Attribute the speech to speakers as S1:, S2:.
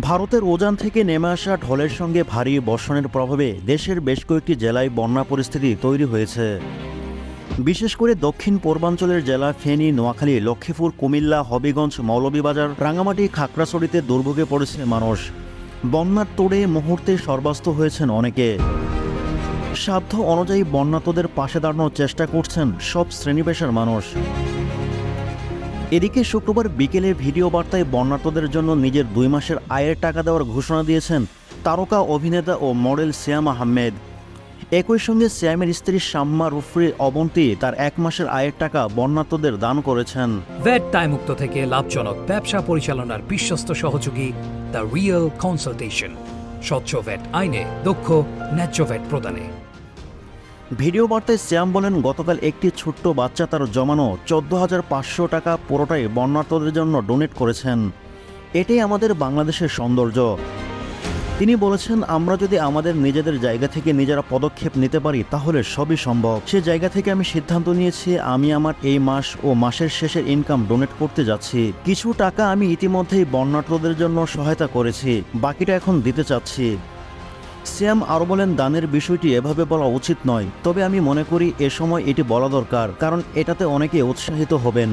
S1: ভারতের উজান থেকে নেমে আসা ঢলের সঙ্গে ভারী বর্ষণের প্রভাবে দেশের বেশ কয়েকটি জেলায় বন্যা পরিস্থিতি তৈরি হয়েছে। বিশেষ করে দক্ষিণ পূর্বাঞ্চলের জেলা ফেনী, নোয়াখালী, লক্ষ্মীপুর, কুমিল্লা, হবিগঞ্জ, মৌলভীবাজার, রাঙামাটি, খাগড়াছড়িতে দুর্ভোগে পড়েছে মানুষ। বন্যার তোড়ে মুহূর্তে সর্বস্ত হয়েছেন অনেকে। সাধ্য অনুযায়ী বন্যাতদের পাশে দাঁড়ানোর চেষ্টা করছেন সব শ্রেণী পেশার মানুষ। এদিকে শুক্রবার বিকেলে ভিডিও বার্তায় বন্যার্তদের জন্য নিজের 2 মাসের আয়ের টাকা দেওয়ার ঘোষণা দিয়েছেন তারকা অভিনেতা ও মডেল সিয়াম আহমেদ। একই সঙ্গে সিয়ামের স্ত্রী শাম্মা রুফরি অবন্তী তার 1 মাসের আয়ের টাকা বন্যার্তদের দান করেছেন।
S2: ভ্যাট দায়মুক্ত থেকে লাভজনক ব্যবসা পরিচালনার বিশ্বস্ত সহযোগী দ্য রিয়েল কনসালটেশন, স্বচ্ছ ভ্যাট আইনে দক্ষ ন্যায্য ভ্যাট প্রদানে।
S1: ভিডিও বার্তায় সিয়াম বলেন, গতকাল একটি ছোট্ট বাচ্চা তার জমানো 14,500 টাকা পুরোটাই বন্যার্তদের জন্য ডোনেট করেছেন। এটাই আমাদের বাংলাদেশের সৌন্দর্য। তিনি বলেছেন, আমরা যদি আমাদের নিজেদের জায়গা থেকে নিজেরা পদক্ষেপ নিতে পারি তাহলে সবই সম্ভব। সে জায়গা থেকে আমি সিদ্ধান্ত নিয়েছি আমি আমার এই মাস ও মাসের শেষের ইনকাম ডোনেট করতে যাচ্ছি। কিছু টাকা আমি ইতিমধ্যেই বন্যার্তদের জন্য সহায়তা করেছি, বাকিটা এখন দিতে চাচ্ছি। সিয়াম আরও বলেন, দানের বিষয়টি এভাবে বলা উচিত নয়, তবে আমি মনে করি এ সময় এটি বলা দরকার, কারণ এটাতে অনেকে উৎসাহিত হবেন।